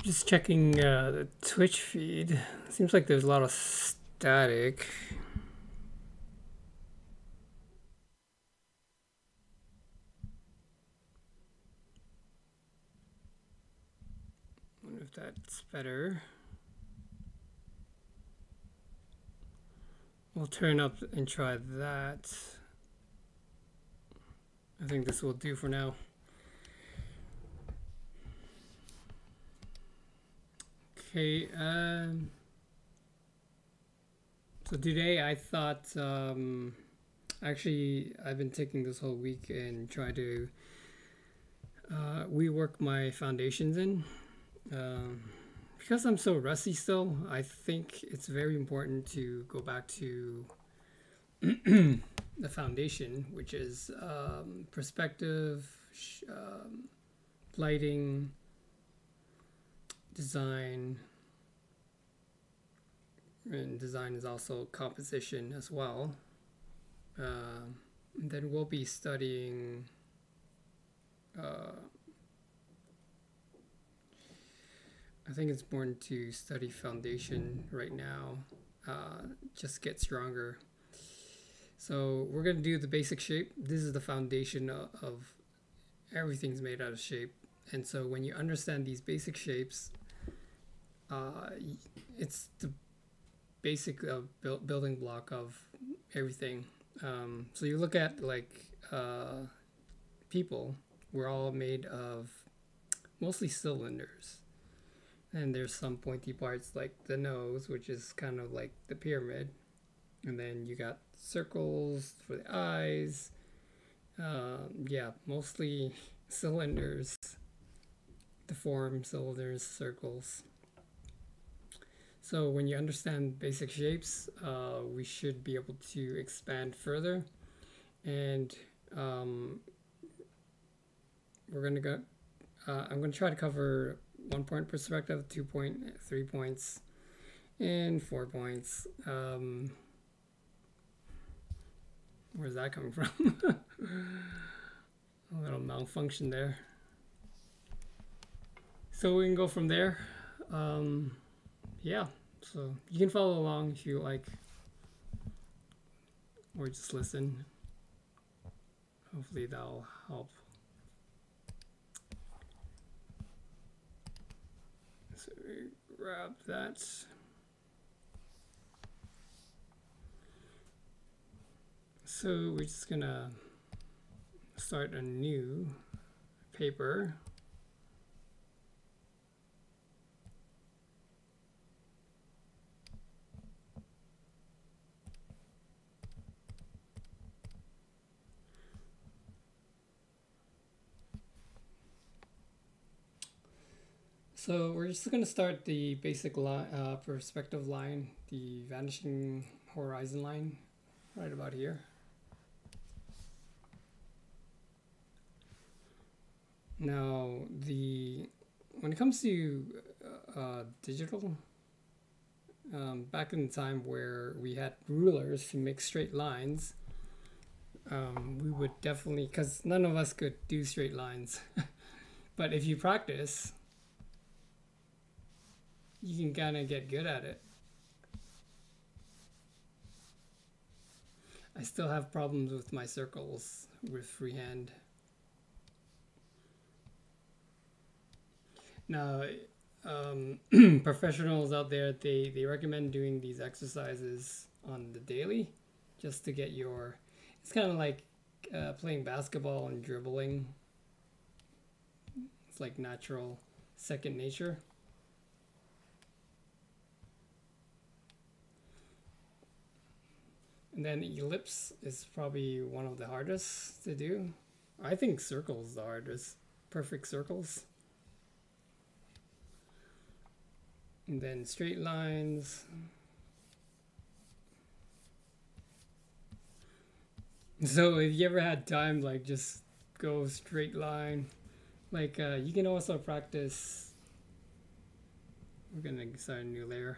Just checking the Twitch feed. Seems like there's a lot of static. Wonder if that's better. We'll turn up and try that. I think this will do for now. Okay, so today I thought, actually I've been taking this whole week and try to rework my foundations in. Because I'm so rusty still, I think it's very important to go back to the foundation, which is perspective, lighting, design, and design is also composition as well. And then we'll be studying I think it's important to study foundation right now, just get stronger. So we're going to do the basic shape. This is the foundation of everything's made out of shape. And so when you understand these basic shapes, it's the basic building block of everything. So you look at like people, we're all made of mostly cylinders. And there's some pointy parts like the nose, which is kind of like the pyramid. And then you got circles for the eyes. Yeah, mostly cylinders, deformed cylinders, circles. So when you understand basic shapes, we should be able to expand further. And we're gonna go. I'm gonna try to cover 1 point perspective, 2 point, 3 points, and 4 points. Where's that coming from? A little malfunction there. So we can go from there. Yeah, so you can follow along if you like, or just listen. Hopefully that'll help. So we grab that. So we're just gonna start a new paper. So we're just going to start the basic perspective line, the vanishing horizon line, right about here. Now, when it comes to digital, back in the time where we had rulers to make straight lines, we would definitely, because none of us could do straight lines, but if you practice, you can kind of get good at it. I still have problems with my circles with freehand. Now, professionals out there, they recommend doing these exercises on the daily just to get your, it's kind of like playing basketball and dribbling. It's like natural second nature. And then ellipse is probably one of the hardest to do. I think circles are just perfect circles. And then straight lines. So if you ever had time, like just go straight line. Like you can also practice. We're gonna start a new layer.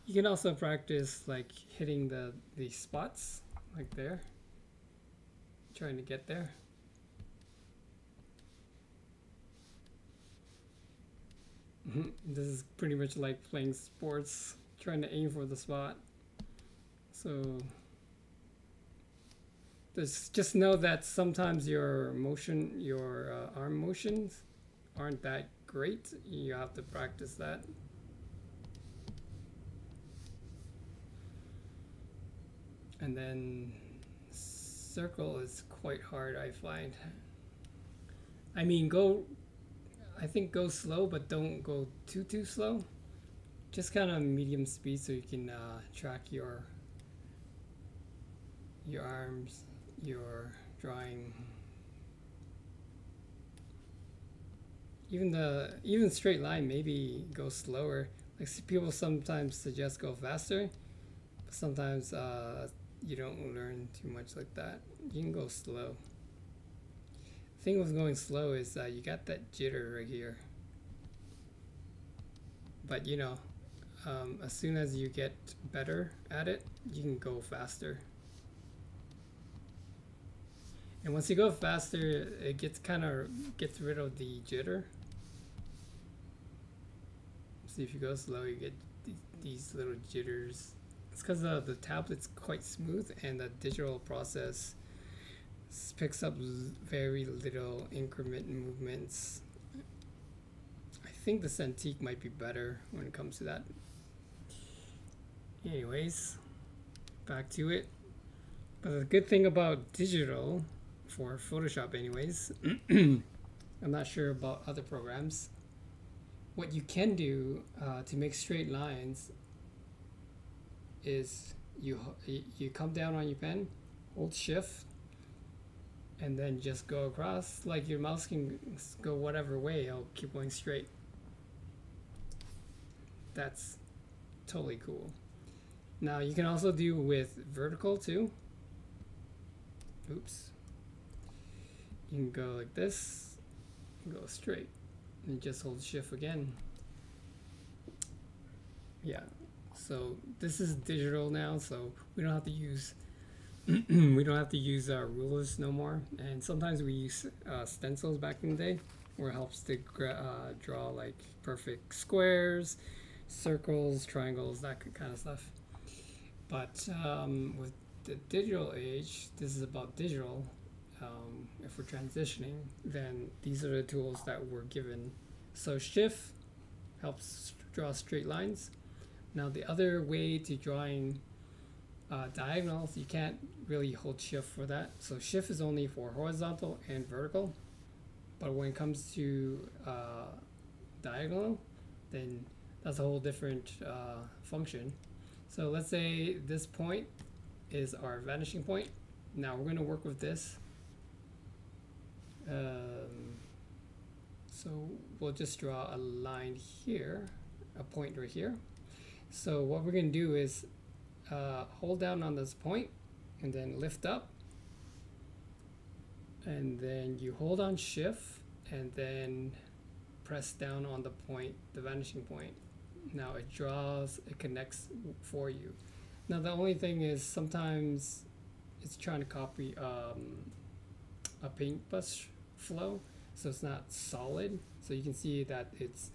You can also practice like hitting the spots like there. Trying to get there. This is pretty much like playing sports, trying to aim for the spot. So just know that sometimes your motion, your arm motions aren't that great. You have to practice that. And then circle is quite hard, I find. I mean, I think go slow, but don't go too slow. Just kind of medium speed so you can track your arms, your drawing. Even straight line, maybe go slower. Like people sometimes suggest go faster, but sometimes you don't learn too much like that. You can go slow. The thing with going slow is you got that jitter right here. But you know, as soon as you get better at it, you can go faster. And once you go faster, it gets rid of the jitter. See, if you go slow, you get these little jitters. It's because the tablet's quite smooth and the digital process picks up very little increment movements. I think the Cintiq might be better when it comes to that. Anyways, back to it. But the good thing about digital, for Photoshop anyways, I'm not sure about other programs. What you can do to make straight lines is you come down on your pen, hold shift, and then just go across. Like your mouse can go whatever way, it'll keep going straight. That's totally cool. Now you can also do with vertical too. Oops. You can go like this, go straight, and just hold shift again. Yeah. So this is digital now, so we don't have to use we don't have to use rulers no more. And sometimes we use stencils back in the day, where it helps to draw like perfect squares, circles, triangles, that kind of stuff. But with the digital age, this is about digital. If we're transitioning, then these are the tools that we're given. So shift helps draw straight lines. Now the other way to drawing diagonals, you can't really hold shift for that. So shift is only for horizontal and vertical. But when it comes to diagonal, then that's a whole different function. So let's say this point is our vanishing point. Now we're going to work with this. So we'll just draw a line here, a point right here. So what we're going to do is hold down on this point and then lift up. And then you hold on shift and then press down on the point, the vanishing point. Now it connects for you. Now the only thing is sometimes it's trying to copy a paintbrush flow, so it's not solid. So you can see that it's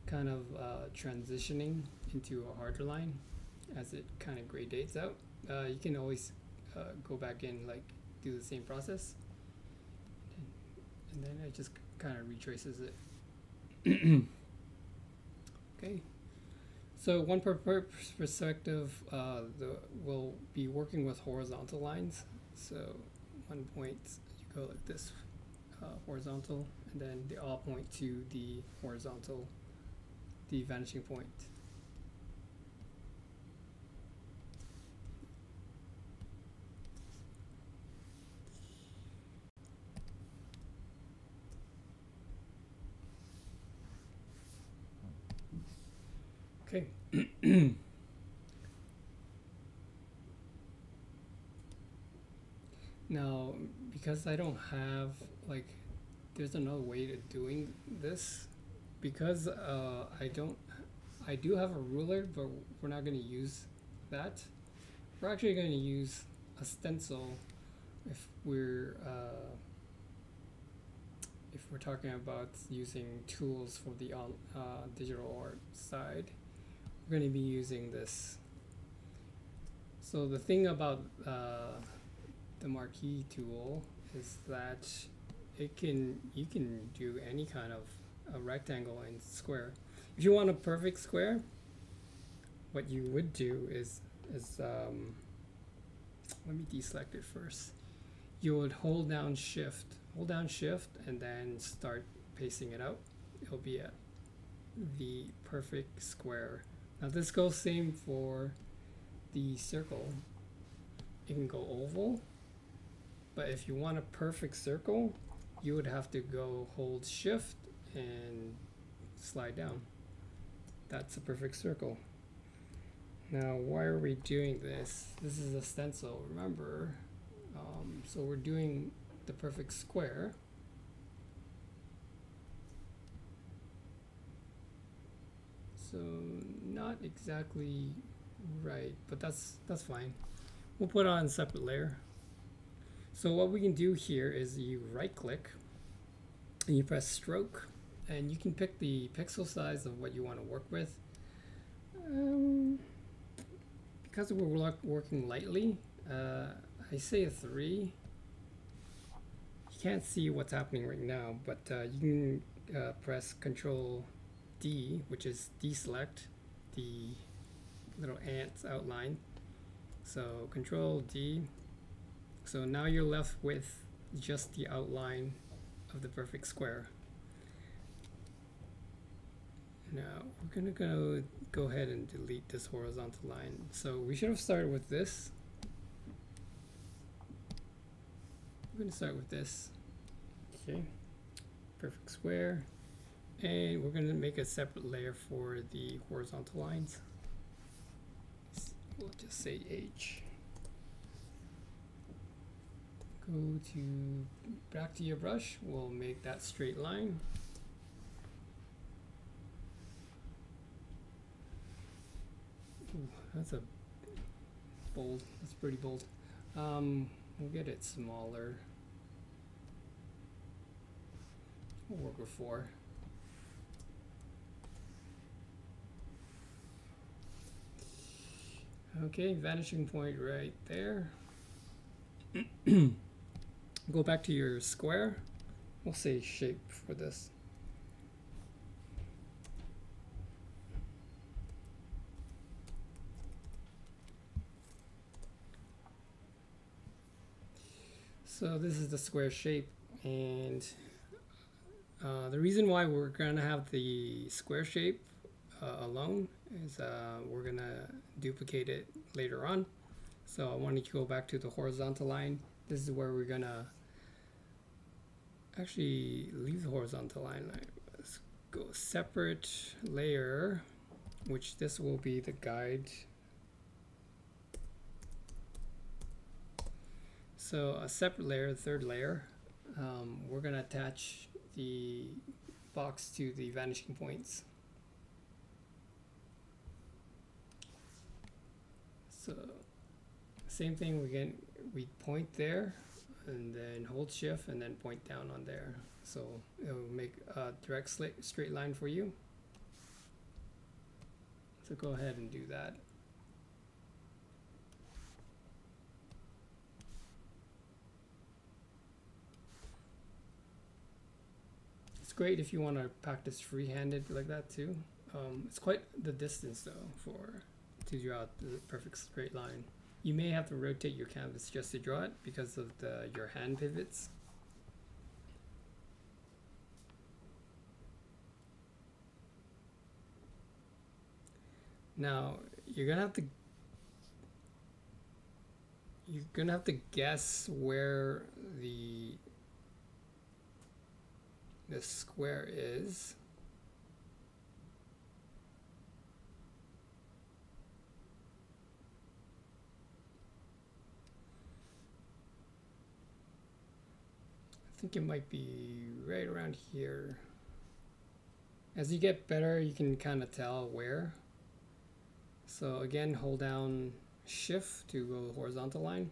kind of transitioning into a harder line as it kind of gradates out. You can always go back in, like do the same process, and then it just kind of retraces it. Okay. So one perspective, we'll be working with horizontal lines. So one point, you go like this, horizontal, and then they all point to the horizontal, the vanishing point. Okay. Now, because I don't have like, there's another way to doing this. Because I do have a ruler, but we're not going to use that. We're actually going to use a stencil if we're talking about using tools for the digital art side. We're going to be using this. So the thing about the marquee tool is that you can do any kind of a rectangle and square. If you want a perfect square, what you would do is let me deselect it first. You would hold down shift, and then start pacing it out. It'll be the perfect square. Now this goes same for the circle. It can go oval, but if you want a perfect circle, you would have to go hold shift and slide down. That's a perfect circle. Now, why are we doing this? This is a stencil, remember? So we're doing the perfect square. So not exactly right, but that's fine. We'll put on a separate layer. So what we can do here is you right click and you press stroke, and you can pick the pixel size of what you want to work with. Because we're working lightly, I say a 3. You can't see what's happening right now, but you can press Control D, which is deselect the little ants outline. So Control D. So now you're left with just the outline of the perfect square. Now we're gonna go ahead and delete this horizontal line. So we should have started with this. We're gonna start with this. Okay, perfect square, and we're gonna make a separate layer for the horizontal lines. We'll just say H. Go to back to your brush. We'll make that straight line. Ooh, that's a bold. That's pretty bold. We'll get it smaller. We'll work with 4. Okay, vanishing point right there. Go back to your square. We'll say shape for this. So this is the square shape, and the reason why we're gonna have the square shape alone is we're gonna duplicate it later on. So I wanted to go back to the horizontal line. This is where we're gonna actually leave the horizontal line. Let's go separate layer, which this will be the guide. So a separate layer, the third layer, we're gonna attach the box to the vanishing points. So same thing, we point there and then hold shift and then point down on there. So it'll make a direct straight line for you. So go ahead and do that. It's great if you want to practice free-handed like that too. It's quite the distance though to draw the perfect straight line. You may have to rotate your canvas just to draw it because of your hand pivots. Now you're gonna have to guess where the square is. think it might be right around here. As you get better, you can kind of tell where. So again, hold down Shift to go horizontal line.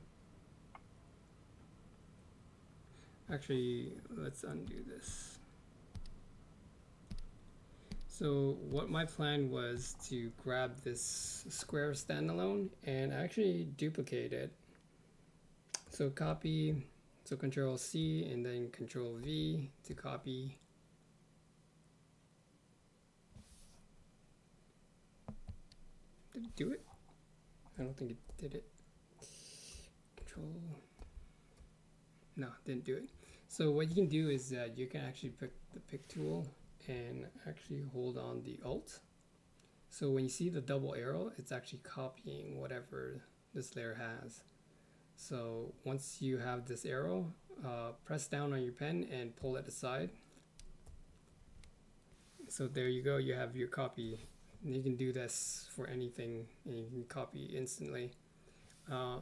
Actually, let's undo this. So what my plan was to grab this square standalone and actually duplicate it. So copy, so Control C and then Control V to copy. Did it do it? I don't think it did it. Control. No, didn't do it. So what you can do is that you can actually pick the pick tool and actually hold on the Alt. So when you see the double arrow, it's actually copying whatever this layer has. So once you have this arrow, press down on your pen and pull it aside. So there you go, you have your copy. And you can do this for anything and you can copy instantly.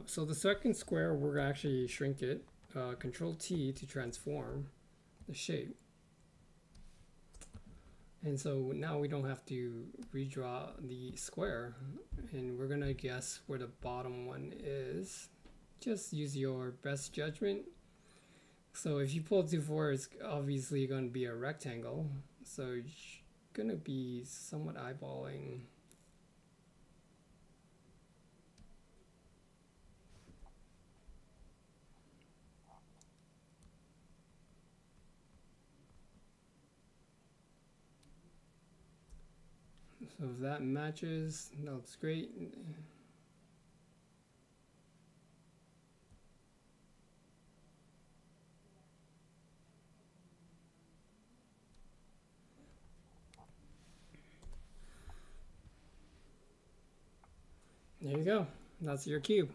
So the second square, we're gonna actually shrink it. Control T to transform the shape. And so now we don't have to redraw the square, and we're gonna guess where the bottom one is. Just use your best judgment. So if you pull 2-4, it's obviously going to be a rectangle. So you're gonna be somewhat eyeballing. So if that matches, that looks great. There you go. That's your cube.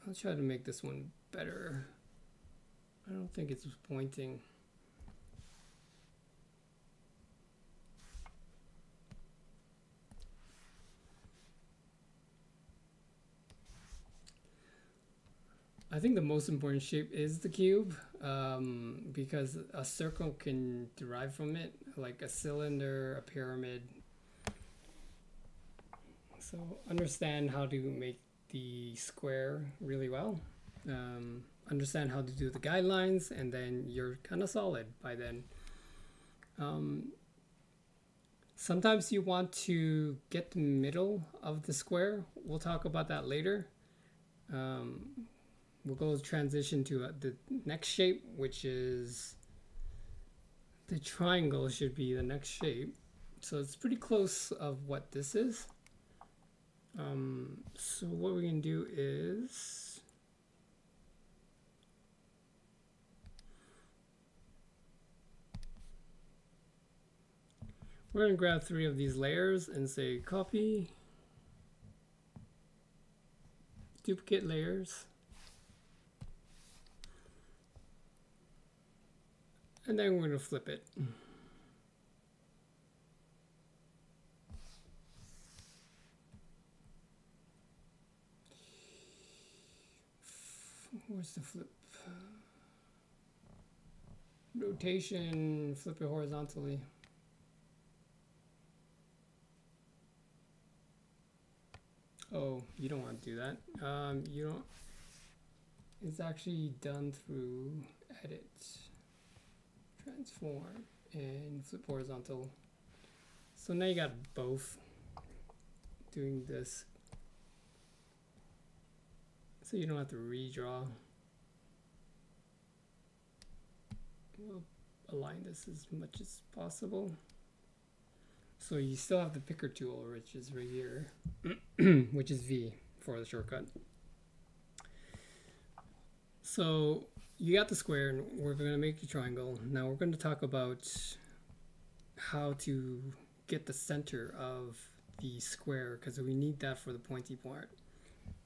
I'll try to make this one better. I don't think it's pointing. I think the most important shape is the cube, because a circle can derive from it, like a cylinder, a pyramid. So understand how to make the square really well. Understand how to do the guidelines, and then you're kind of solid by then. Sometimes you want to get the middle of the square. We'll talk about that later. We'll go transition to the next shape, which is the triangle should be the next shape. So it's pretty close of what this is. So what we're going to do is we're going to grab 3 of these layers and say copy, duplicate layers. And then we're going to flip it. Where's the flip? Rotation, flip it horizontally. Oh, you don't want to do that. You don't. It's actually done through edit. Transform and flip horizontal. So now you got both doing this. So you don't have to redraw. We'll align this as much as possible. So you still have the picker tool, which is right here, which is V for the shortcut. So you got the square, and we're going to make a triangle. Now we're going to talk about how to get the center of the square, because we need that for the pointy part.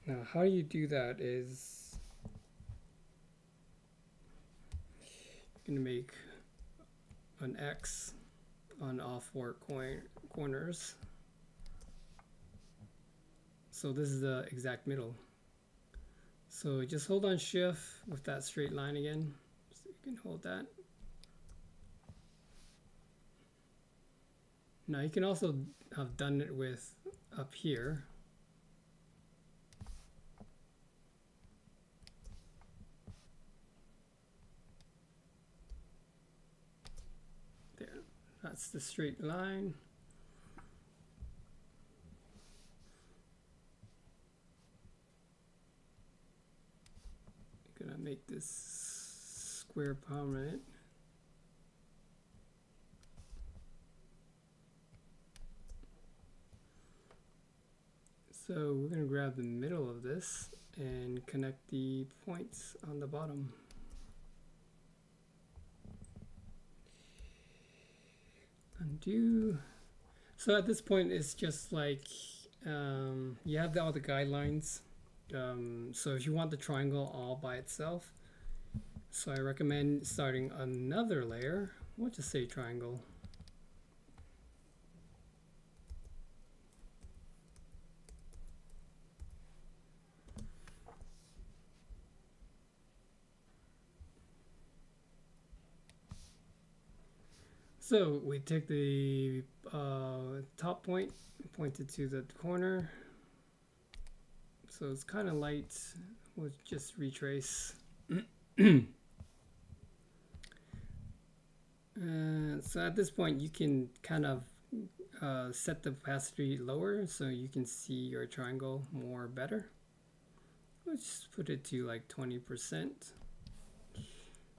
Now how you do that is you're going to make an X on all 4 corners. So this is the exact middle. So just hold on shift with that straight line again. So you can hold that. Now you can also have done it with up here. There, that's the straight line. Gonna make this square prominent. So we're going to grab the middle of this and connect the points on the bottom. Undo. So at this point it's just like you have all the guidelines. So if you want the triangle all by itself, so I recommend starting another layer. We'll just say triangle. So we take the top point, point it to the corner. So it's kind of light. We'll just retrace. So at this point you can kind of set the opacity lower so you can see your triangle more better. Let's put it to like 20%.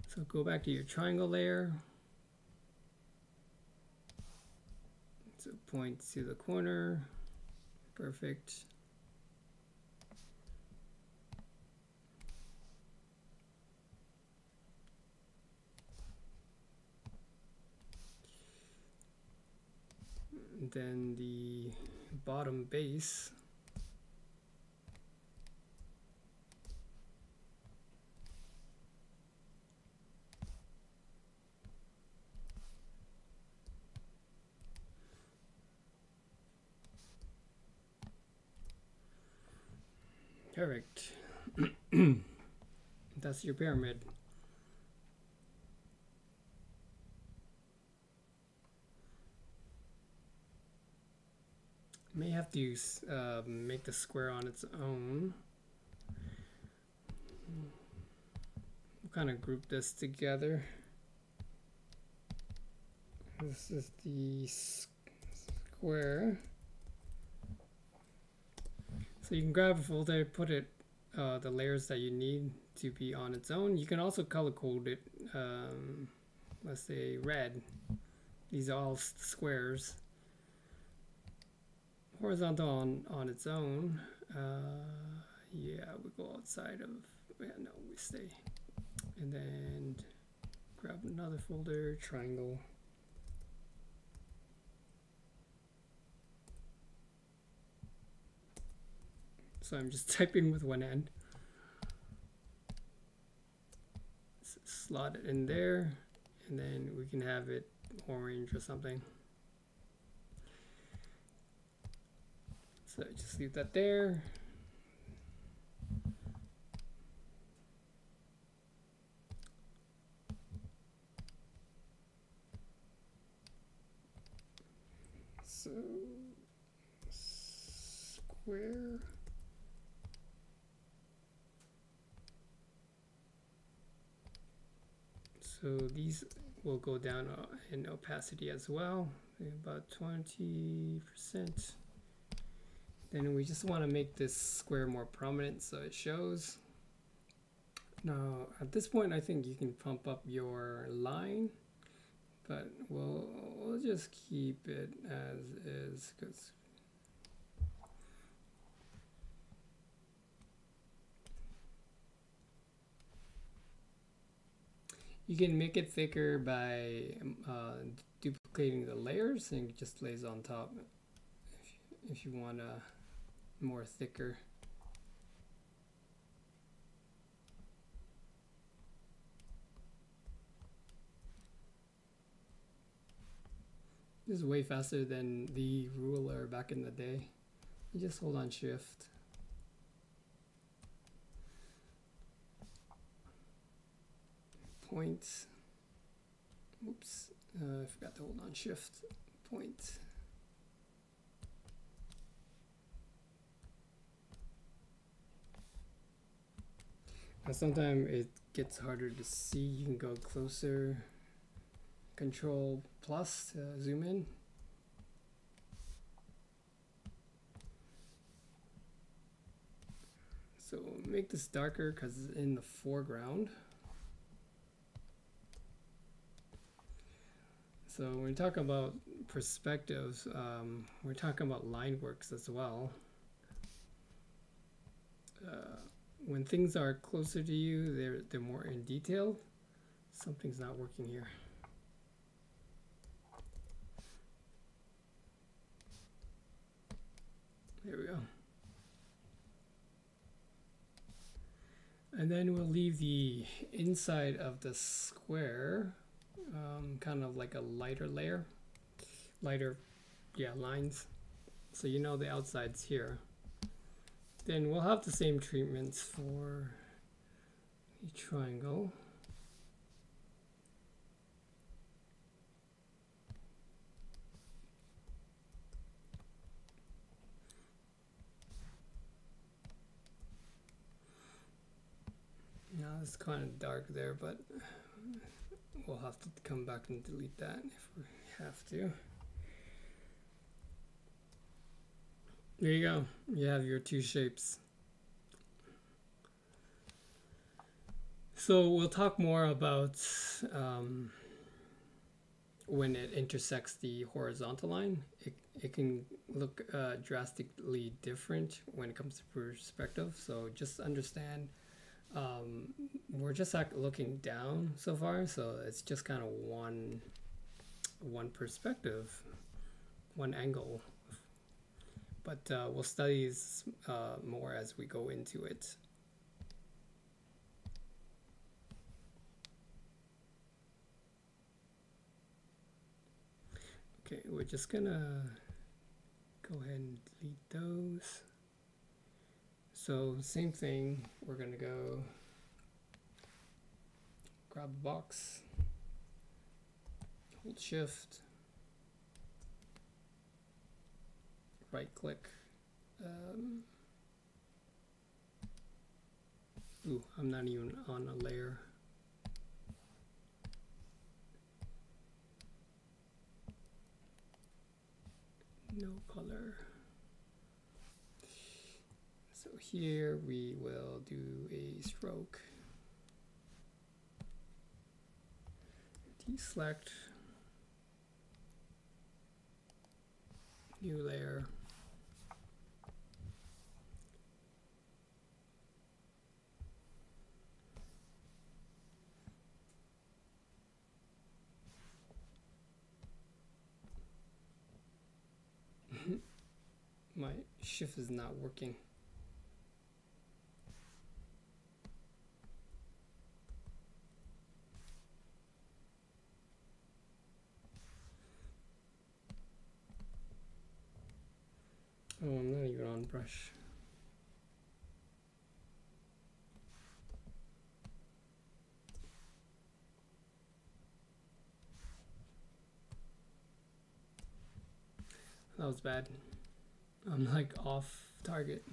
So go back to your triangle layer. So point to the corner. Perfect. And then the bottom base. Perfect. That's your pyramid. May have to make the square on its own. We'll kind of group this together. This is the square. So you can grab a folder, put it the layers that you need to be on its own. You can also color code it. Let's say red. These are all squares. Horizontal on its own. Yeah, we go outside of. Yeah, no, we stay. And then grab another folder, triangle. So I'm just typing with one hand. Slot it in there, and then we can have it orange or something. So just leave that there. So square. So these will go down in opacity as well, about 20%. Then we just want to make this square more prominent so it shows. Now at this point I think you can pump up your line, but we'll just keep it as is because you can make it thicker by duplicating the layers, and it just lays on top if you want more thicker. This is way faster than the ruler back in the day. You just hold on shift. point. Oops, I forgot to hold on shift point. Now sometimes it gets harder to see. You can go closer. Control plus to zoom in. So make this darker because it's in the foreground. So when we talk about perspectives, we're talking about line works as well. When things are closer to you, they're more in detail. Something's not working here. There we go. And then we'll leave the inside of the square kind of like a lighter layer. Lighter, yeah, lines. So you know the outside's here. Then we'll have the same treatments for the triangle. Now it's kind of dark there, but we'll have to come back and delete that if we have to. There you go. You have your two shapes. So we'll talk more about when it intersects the horizontal line. It can look drastically different when it comes to perspective. So just understand we're just looking down so far, so it's just kind of one perspective, one angle. But we'll study this more as we go into it. Okay, we're just gonna go ahead and delete those. So same thing, we're gonna go grab a box, hold shift, right click. Ooh, I'm not even on a layer. No color. So here we will do a stroke. Deselect. New layer. My shift is not working. Oh, I'm not even on brush. That was bad. I'm like off target.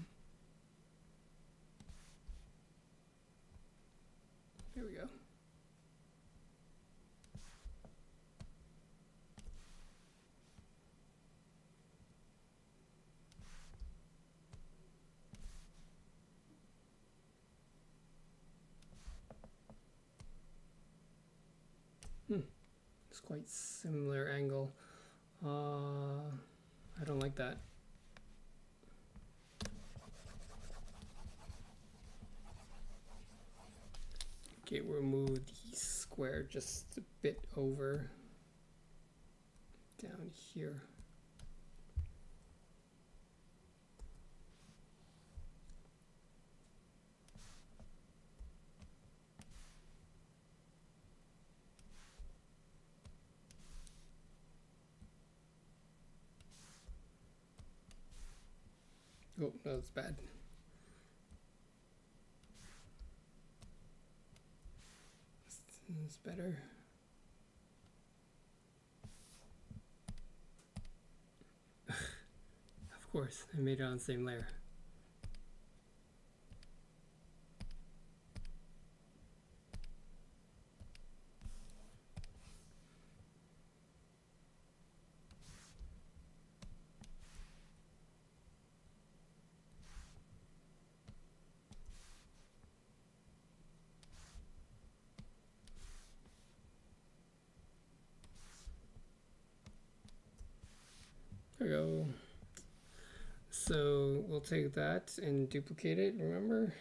Here we go. It's quite similar angle. I don't like that. Okay, we'll move the square just a bit over down here. Oh, that was bad. That's better. Of course, I made it on the same layer. There we go. So we'll take that and duplicate it, remember?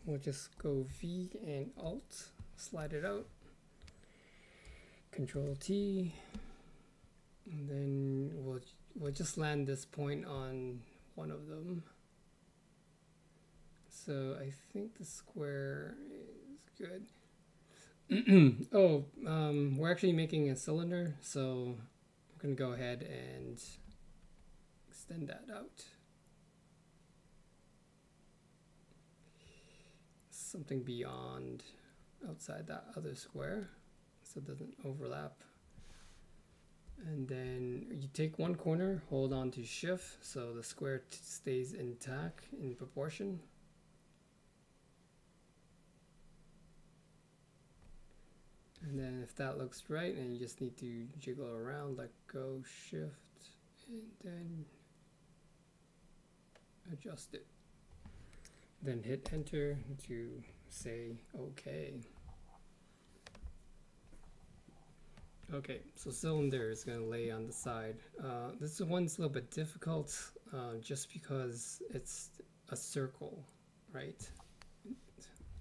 We'll just go V and Alt, slide it out, Control T, and then we'll just land this point on one of them. So I think the square is good. Oh, we're actually making a cylinder, so I'm gonna go ahead and extend that out. Something beyond outside that other square so it doesn't overlap. And then you take one corner, hold on to shift so the square stays intact in proportion. And then if that looks right, and you just need to jiggle around, let go, shift, and then adjust it. Then hit enter to say okay. Okay, so cylinder is going to lay on the side. This one's a little bit difficult just because it's a circle, right?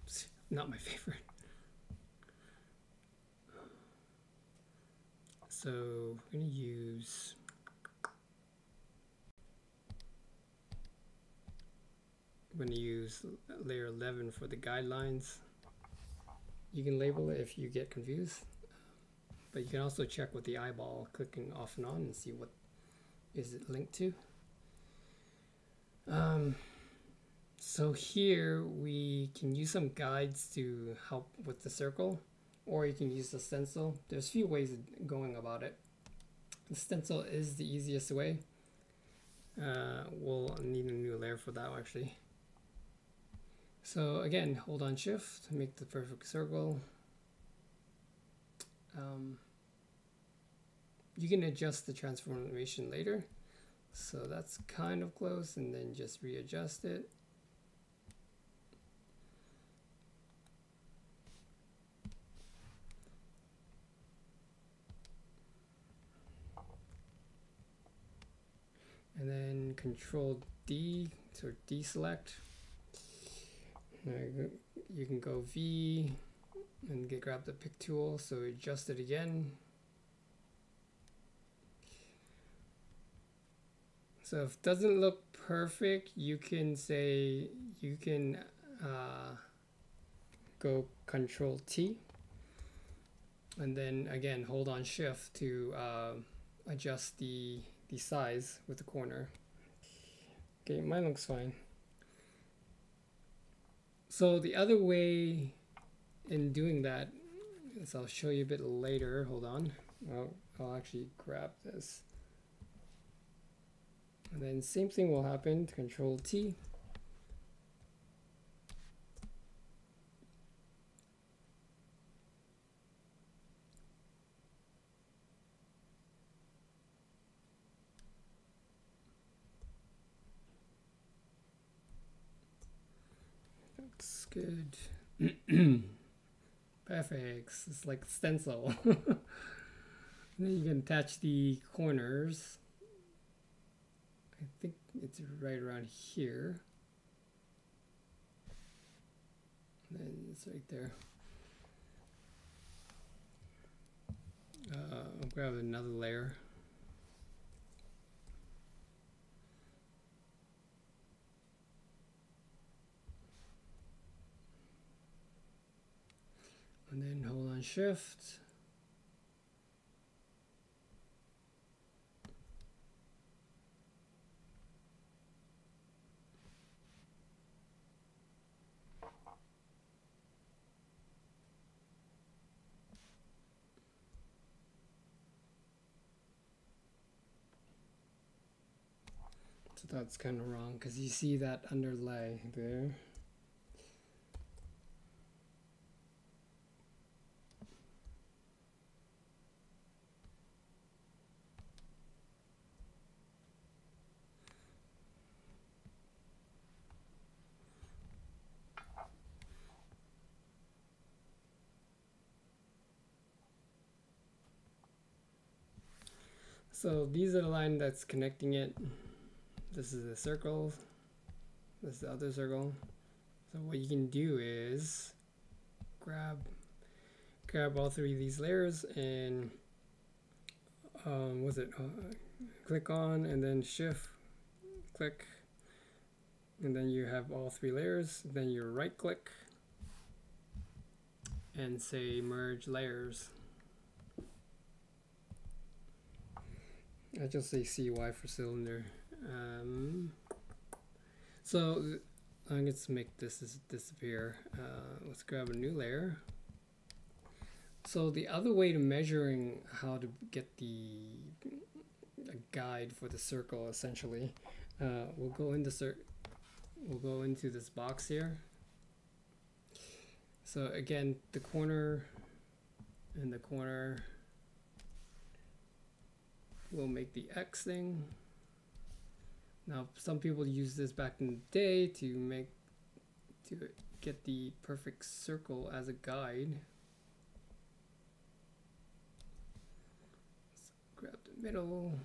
It's not my favorite. So we're going to use layer 11 for the guidelines. You can label it if you get confused, but you can also check with the eyeball, clicking off and on, and see what is it linked to. So here we can use some guides to help with the circle, or you can use the stencil. There's a few ways of going about it. The stencil is the easiest way. We'll need a new layer for that actually. So again, hold on shift to make the perfect circle. You can adjust the transformation later. So that's kind of close, and then just readjust it. And then Control D to deselect. You can go V and grab the pick tool, so adjust it again. So if it doesn't look perfect, you can go Control T, and then again hold on shift to adjust the size with the corner. Okay, mine looks fine. So the other way in doing that is, I'll show you a bit later. Hold on. I'll actually grab this. And then same thing will happen. Control T. Looks good. Perfect. It's like stencil. And then you can attach the corners. I think it's right around here. And then it's right there. I'll grab another layer. And then hold on shift. So that's kind of wrong because you see that underlay there. So these are the line that's connecting it. This is the circle. This is the other circle. So what you can do is grab all three of these layers and click on and then shift click, and then you have all three layers. Then you right click and say merge layers. I just say CY for cylinder. So let's make this disappear. Let's grab a new layer. So the other way to measuring how to get a guide for the circle, essentially, we'll go into this box here. So again, the corner and the corner will make the X thing. Now, some people use this back in the day to get the perfect circle as a guide. So grab the middle.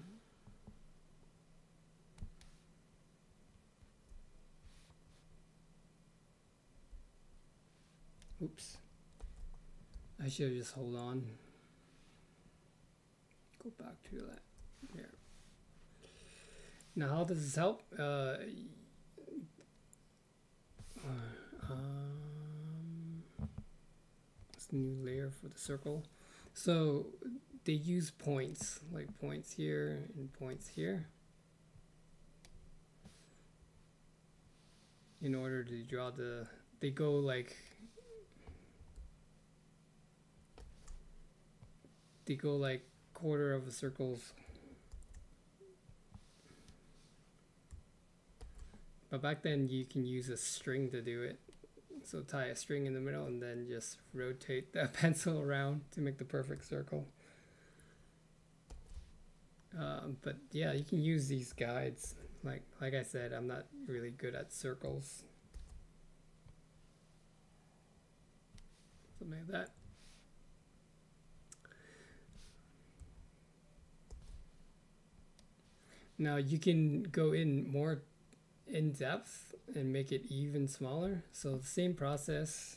Oops. I should just hold on. Go back to that. Here. Now, how does this help? This new layer for the circle. So they use points, like points here and points here, in order to draw they go like quarter of a circles. But back then you can use a string to do it. So tie a string in the middle and then just rotate that pencil around to make the perfect circle. But yeah, you can use these guides. Like I said, I'm not really good at circles. Something like that. Now you can go in more in depth and make it even smaller. So the same process.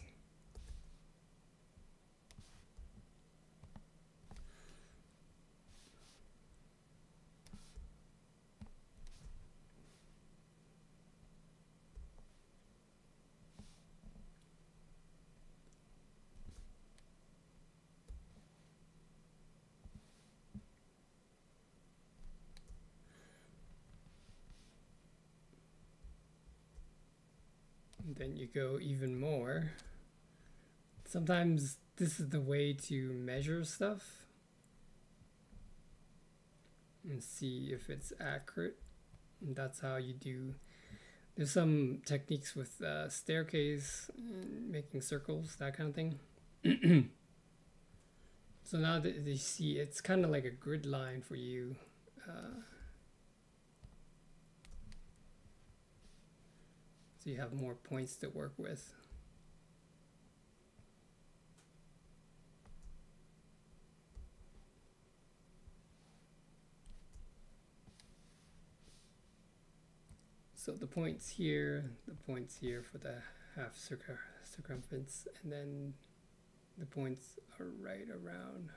Then you go even more. Sometimes this is the way to measure stuff and see if it's accurate. And that's how you do. There's some techniques with staircase, making circles, that kind of thing. So now that you see, it's kind of like a grid line for you. So you have more points to work with. So the points here for the half circumference, and then the points are right around.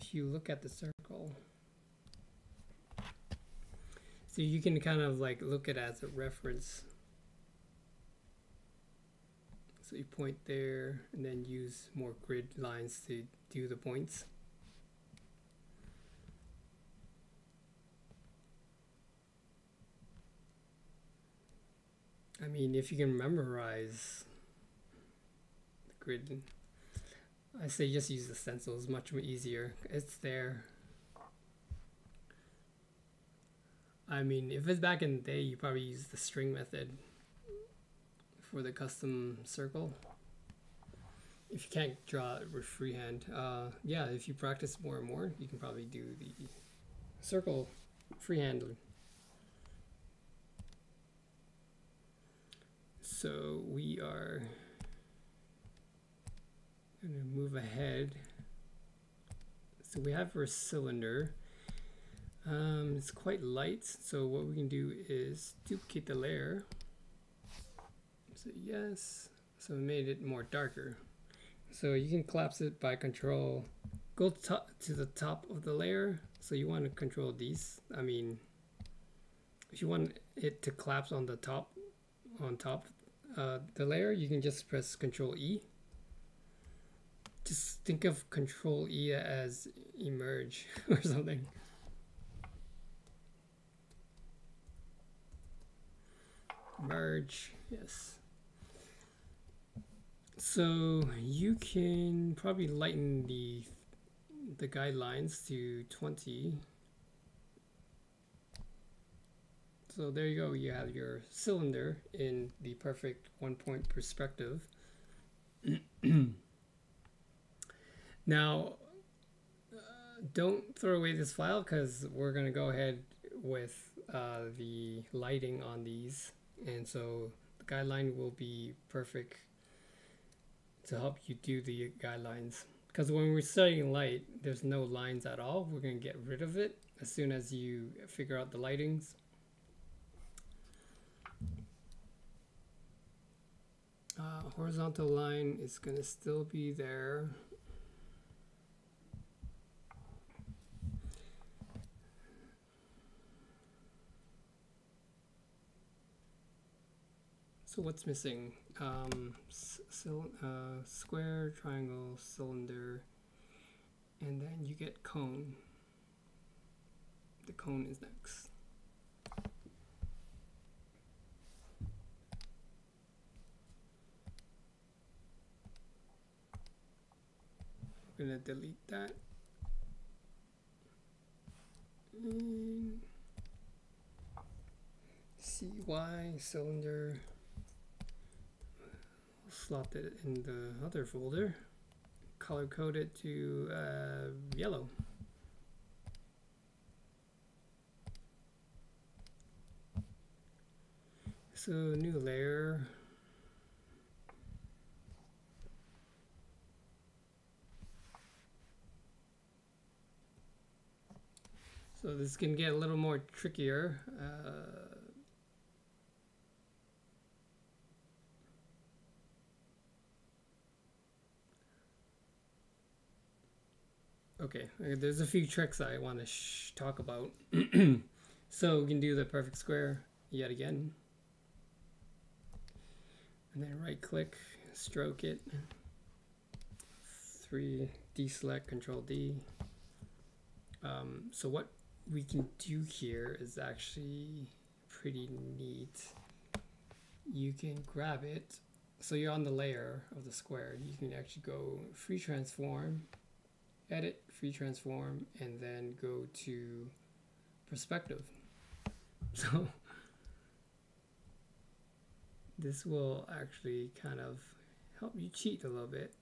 If you look at the circle, so you can kind of like look at it as a reference. So you point there and then use more grid lines to do the points. I mean, if you can memorize the grid, I say just use the stencil. It's much more easier. It's there. I mean, if it's back in the day, you probably use the string method for the custom circle. If you can't draw it with freehand, yeah, if you practice more and more, you can probably do the circle freehand. So we are going to move ahead. So we have our cylinder. It's quite light, so what we can do is duplicate the layer. So yes, so we made it more darker. So you can collapse it by control. Go to the top of the layer. So you want to control these. I mean, if you want it to collapse on the top, the layer, you can just press Control E. Just think of Control E as emerge or something. Merge, yes. So you can probably lighten the guidelines to 20. So there you go, you have your cylinder in the perfect 1-point perspective. Now, don't throw away this file because we're going to go ahead with the lighting on these. And so the guideline will be perfect to help you do the guidelines. Because when we're studying light, there's no lines at all. We're going to get rid of it as soon as you figure out the lightings. Horizontal line is going to still be there. So what's missing? Square, triangle, cylinder, and then you get cone. The cone is next. We're gonna delete that. And CY cylinder. Slot it in the other folder, color code it to yellow. So new layer. So this can get a little more trickier. Okay, there's a few tricks I want to talk about. So we can do the perfect square yet again. And then right click, stroke it. 3, deselect, Control D. So what we can do here is actually pretty neat. You can grab it. So you're on the layer of the square. You can actually go free transform, edit, free transform, and then go to perspective. So this will actually kind of help you cheat a little bit.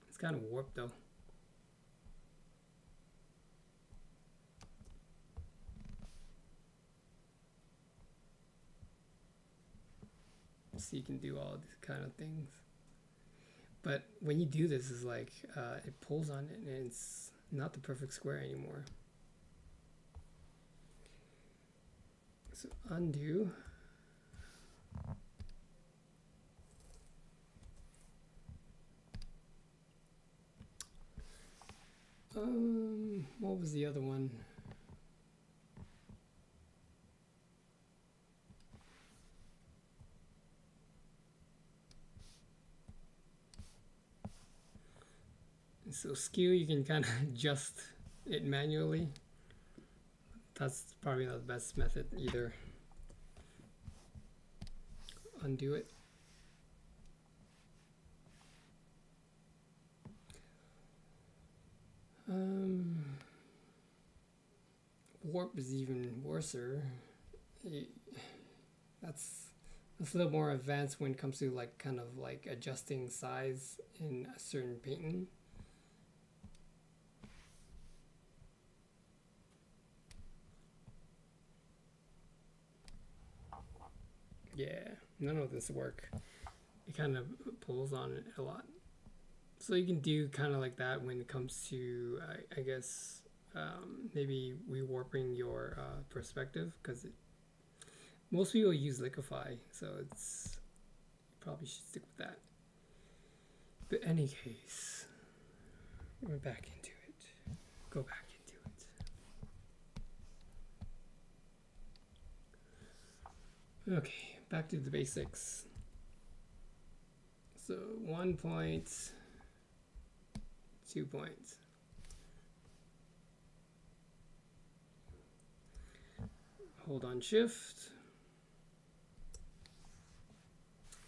It's kind of warped though. So you can do all these kind of things. But when you do this, it's like it pulls on it and it's not the perfect square anymore. So undo. What was the other one? So skew, you can kind of adjust it manually. That's probably not the best method either. Undo it. Warp warp is even worser. That's a little more advanced when it comes to like kind of like adjusting size in a certain painting. Yeah, none of this work. It kind of pulls on it a lot. So you can do kind of like that when it comes to, I guess, maybe rewarping your perspective, because most people use Liquify, so it's you probably should stick with that. But any case, we're back into it. Go back into it. Okay, back to the basics. So 1 point, 2 points. Hold on shift.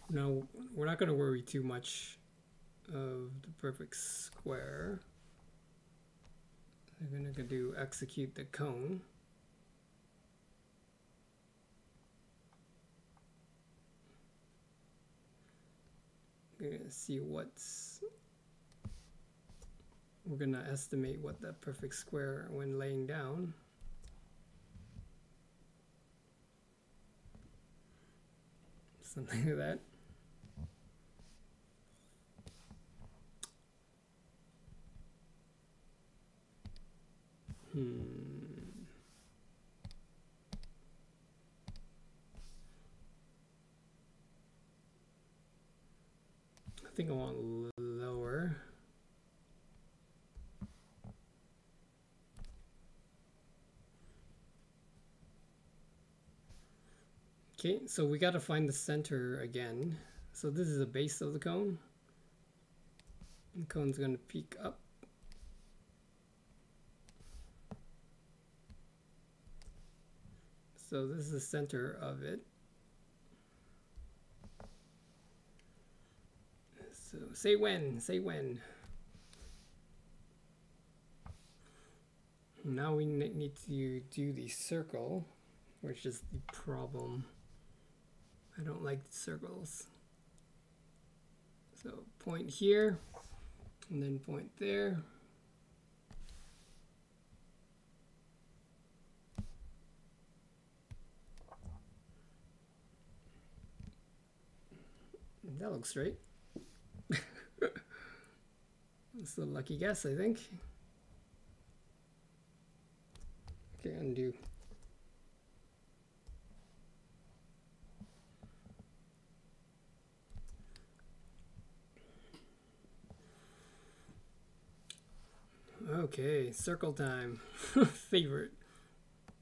Now, we're not going to worry too much of the perfect square. I'm going to do execute the cone. We're going to see we're going to estimate what the perfect square when laying down. Something like that. I think I want lower. Okay, so we got to find the center again. So this is the base of the cone. The cone's going to peak up. So this is the center of it. So say when, say when. Now we need to do the circle, which is the problem. I don't like the circles. So point here, and then point there. That looks straight. That's a lucky guess, I think. Okay, undo. Okay, circle time. Favorite.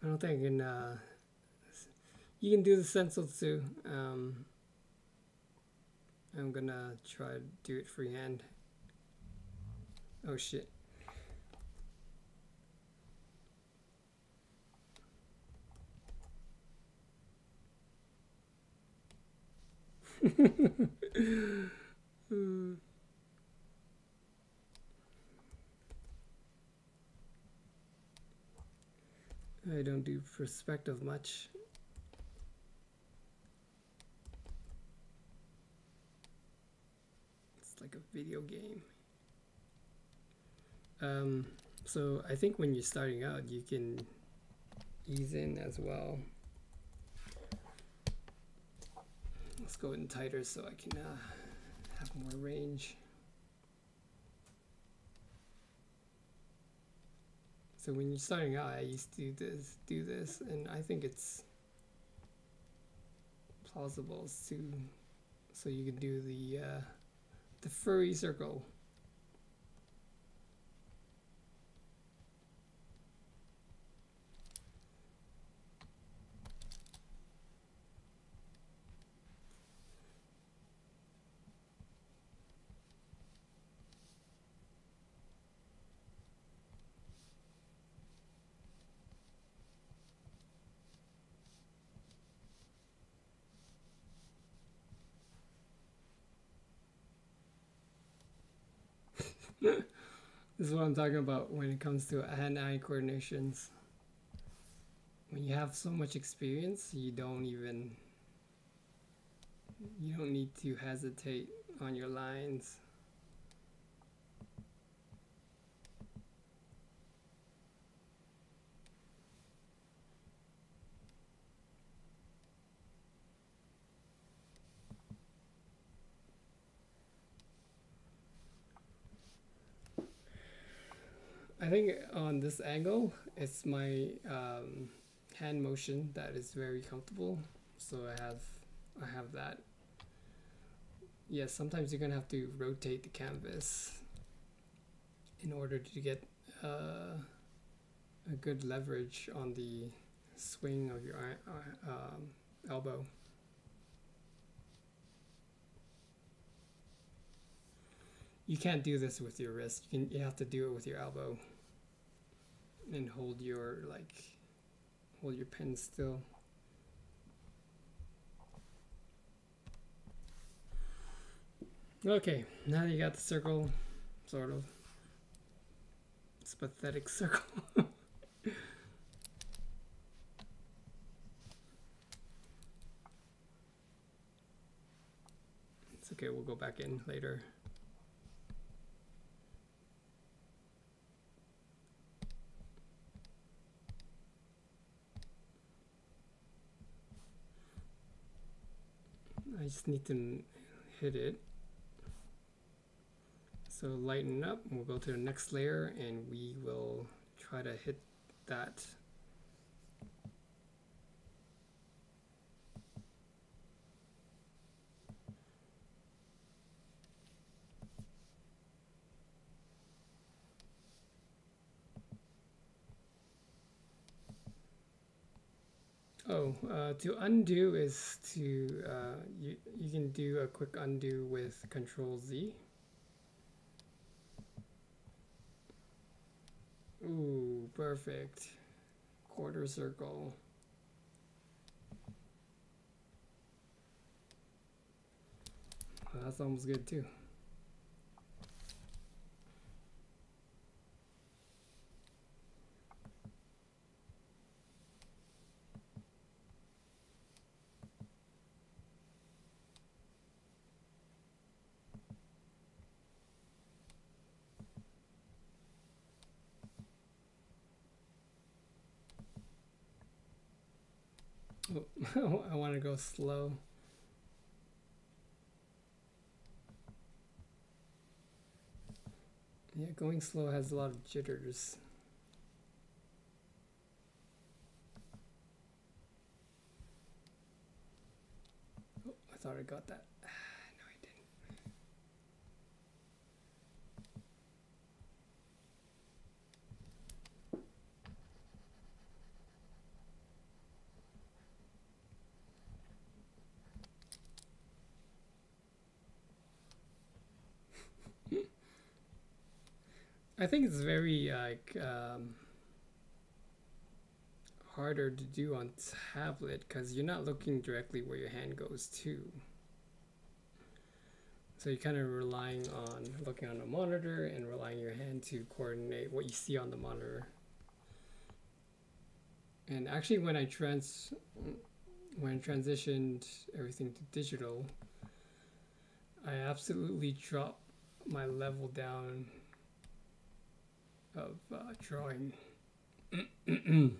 I don't think I can, you can do the stencils too. I'm gonna try to do it freehand. Oh shit. I don't do perspective much. It's like a video game. So I think when you're starting out, you can ease in as well. Let's go in tighter so I can have more range. So when you're starting out, I used to do this, and I think it's plausible to, so you can do the furry circle. This is what I'm talking about when it comes to hand-eye coordinations. when you have so much experience, you don't need to hesitate on your lines. I think on this angle, it's my hand motion that is very comfortable. So I have that. Yes, sometimes you're gonna have to rotate the canvas in order to get a good leverage on the swing of your elbow. You can't do this with your wrist. You have to do it with your elbow and hold your pen still. Okay, now you got the circle, sort of. It's a pathetic circle. It's okay, we'll go back in later. I just need to hit it. So lighten up, we'll go to the next layer and we will try to hit that. Oh, to undo is to, you can do a quick undo with Control Z. Ooh, perfect. Quarter circle. Well, that's almost good too. Oh, I want to go slow. Yeah, going slow has a lot of jitters. Oh, I thought I got that. No, I didn't. I think it's very harder to do on tablet because you're not looking directly where your hand goes to. So you're kind of relying on looking on the monitor and relying your hand to coordinate what you see on the monitor. And actually, when I transitioned everything to digital, I absolutely dropped my level down of drawing. It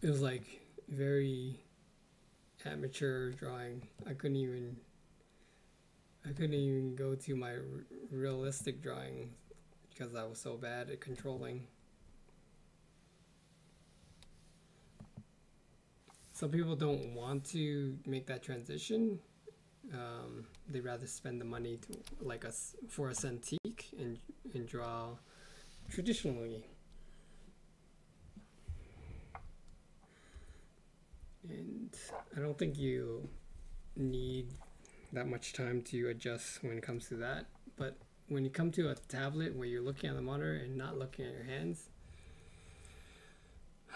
was like very amateur drawing. I couldn't even go to my realistic drawing because I was so bad at controlling. Some people don't want to make that transition. They'd rather spend the money to for a Cintiq and draw traditionally. And I don't think you need that much time to adjust when it comes to that. But when you come to a tablet where you're looking at the monitor and not looking at your hands,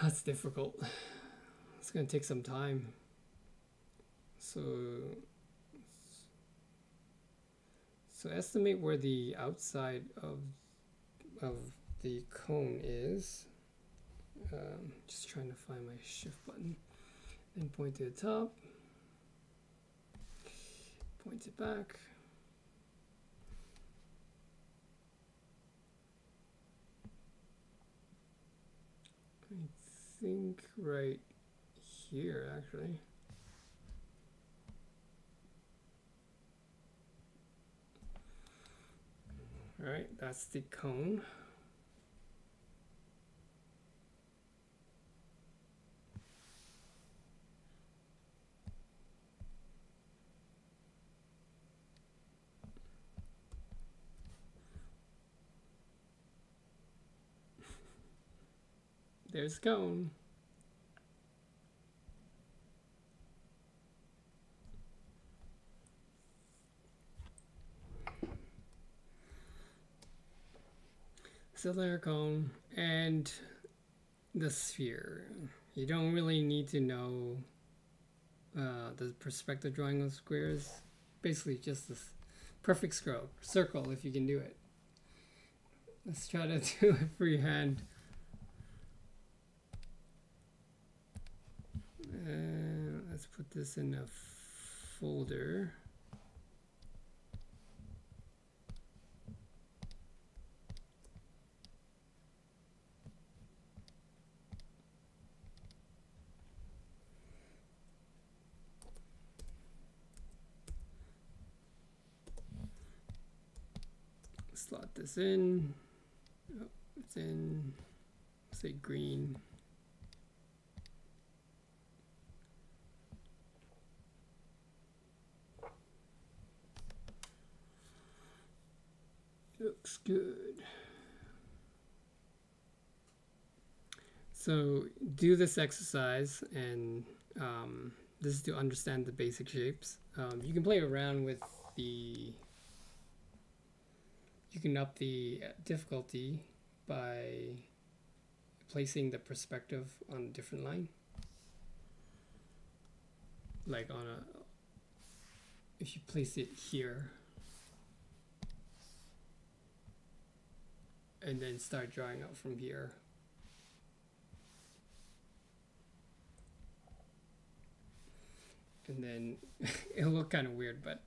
that's difficult. It's going to take some time. So estimate where the outside of the cone is, Just trying to find my shift button. Then point to the top. Point it back. I think right here, actually. All right, that's the cone. There's cone. Cylinder cone and the sphere. You don't really need to know the perspective drawing of squares. Basically just this perfect circle if you can do it. Let's try to do it freehand. Let's put this in a folder. Slot this in. Oh, it's in, say, green. Looks good. So do this exercise, and this is to understand the basic shapes. You can play around with the, you can up the difficulty by placing the perspective on a different line. Like on a, if you place it here, and then start drawing out from here. And then it'll look kind of weird, but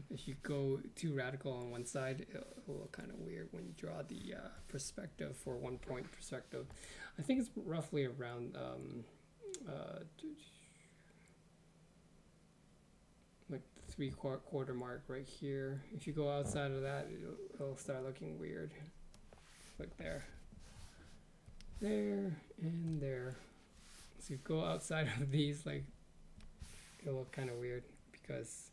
if you go too radical on one side, it'll look kind of weird when you draw the perspective for 1 point perspective. I think it's roughly around like 3/4 mark right here. If you go outside of that, it'll start looking weird. Like there, and there. So you go outside of these, like, it'll look kind of weird because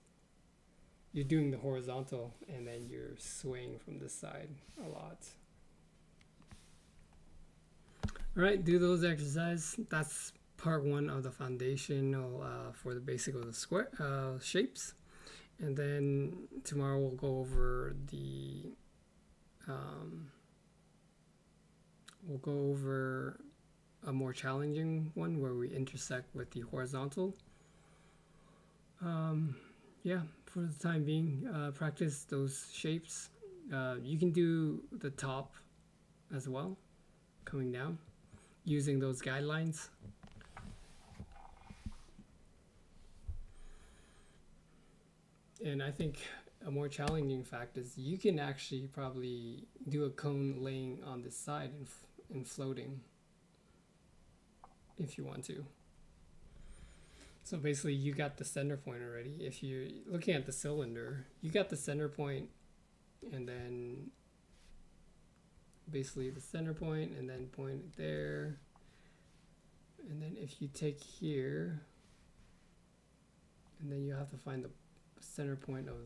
you're doing the horizontal and then you're swaying from this side a lot. All right, do those exercises. That's part 1 of the foundational for the basic of the square shapes. And then tomorrow we'll go over the a more challenging one where we intersect with the horizontal. Yeah, for the time being, practice those shapes. You can do the top as well, coming down, using those guidelines. And I think a more challenging fact is you can actually probably do a cone laying on this side and floating if you want to. So basically you got the center point already. If you're looking at the cylinder, you got the center point, and then basically the center point, and then point it there. And then if you take here, and then you have to find the center point of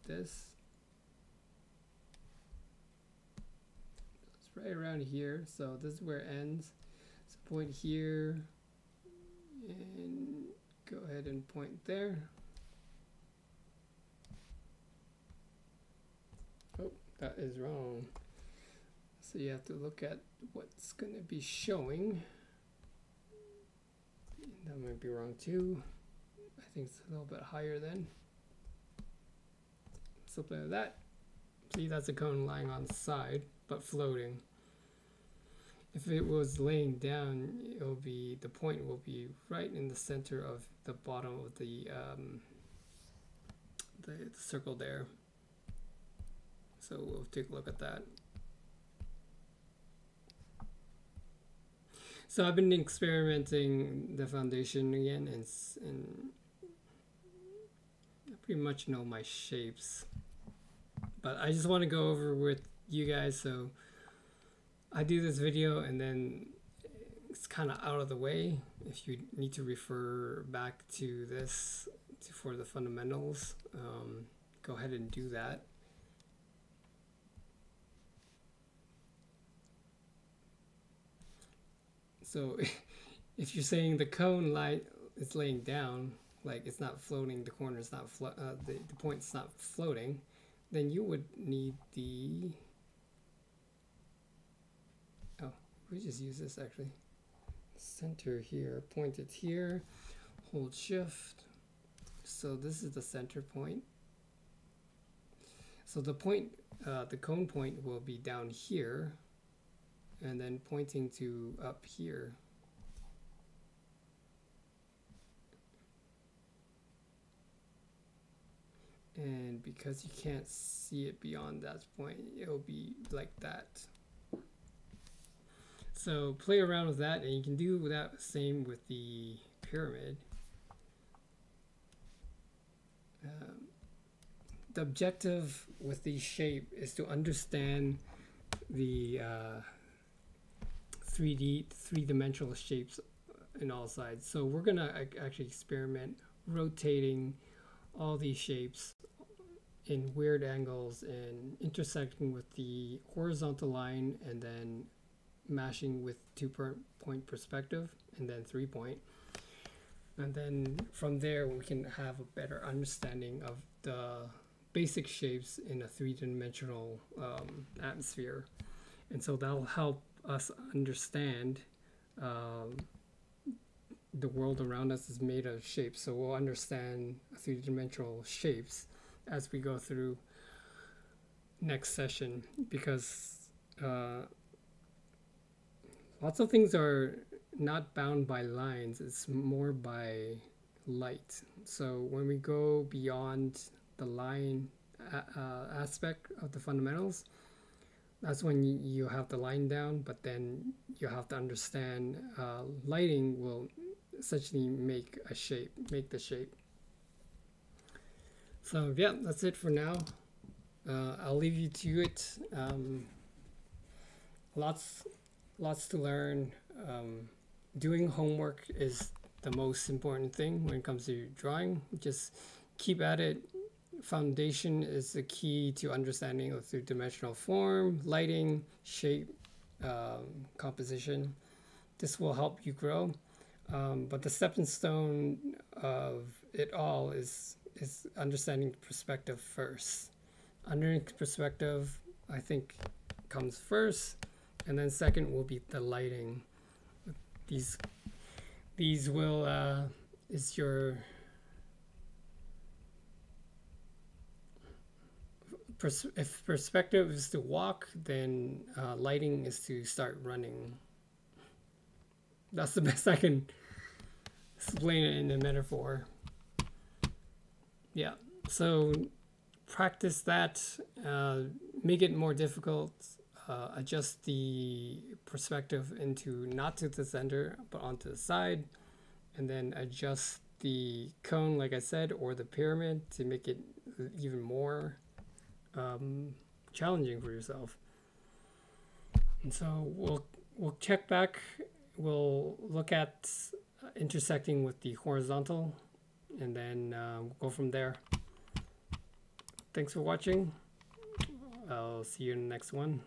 this. It's right around here, so this is where it ends. So point here, and go ahead and point there. Oh, that is wrong. So you have to look at what's going to be showing. That might be wrong too. I think it's a little bit higher then. Something like that. See, that's a cone lying on the side, but floating. If it was laying down, it'll be, the point will be right in the center of the bottom of the circle there. So we'll take a look at that. So I've been experimenting the foundation again, and I pretty much know my shapes. But I just want to go over with you guys, so I do this video and then it's kind of out of the way. If you need to refer back to this for the fundamentals, go ahead and do that. So if you're saying the cone light is laying down, like it's not floating, the corner is not the point's not floating, then you would need the, oh, we just use this actually. Center here, point it here, hold shift. So this is the center point. So the point, the cone point will be down here, and then pointing to up here. And because you can't see it beyond that point, it'll be like that. So play around with that, and you can do that same with the pyramid. The objective with the shape is to understand the three-dimensional shapes in all sides. So we're gonna actually experiment rotating all these shapes in weird angles and intersecting with the horizontal line, and then mashing with 2-point perspective, and then 3-point. And then from there we can have a better understanding of the basic shapes in a three-dimensional atmosphere. And so that'll help us understand the world around us is made of shapes. So we'll understand three-dimensional shapes as we go through next session, because lots of things are not bound by lines, it's more by light. So when we go beyond the line aspect of the fundamentals, that's when you have the line down, but then you have to understand lighting will essentially make a shape, make the shape. So yeah, that's it for now. I'll leave you to it. Lots to learn. Doing homework is the most important thing when it comes to drawing. Just keep at it. Foundation is the key to understanding of three-dimensional form, lighting, shape, composition. This will help you grow. But the stepping stone of it all is understanding perspective first. Understanding perspective, I think, comes first, and then second will be the lighting. These will is your if perspective is to walk, then lighting is to start running. That's the best I can explain it in a metaphor. Yeah, so practice that, make it more difficult, adjust the perspective into not to the center but onto the side, and then adjust the cone, like I said, or the pyramid to make it even more challenging for yourself. And so we'll check back, we'll look at intersecting with the horizontal, and then we'll go from there. Thanks for watching. I'll see you in the next one.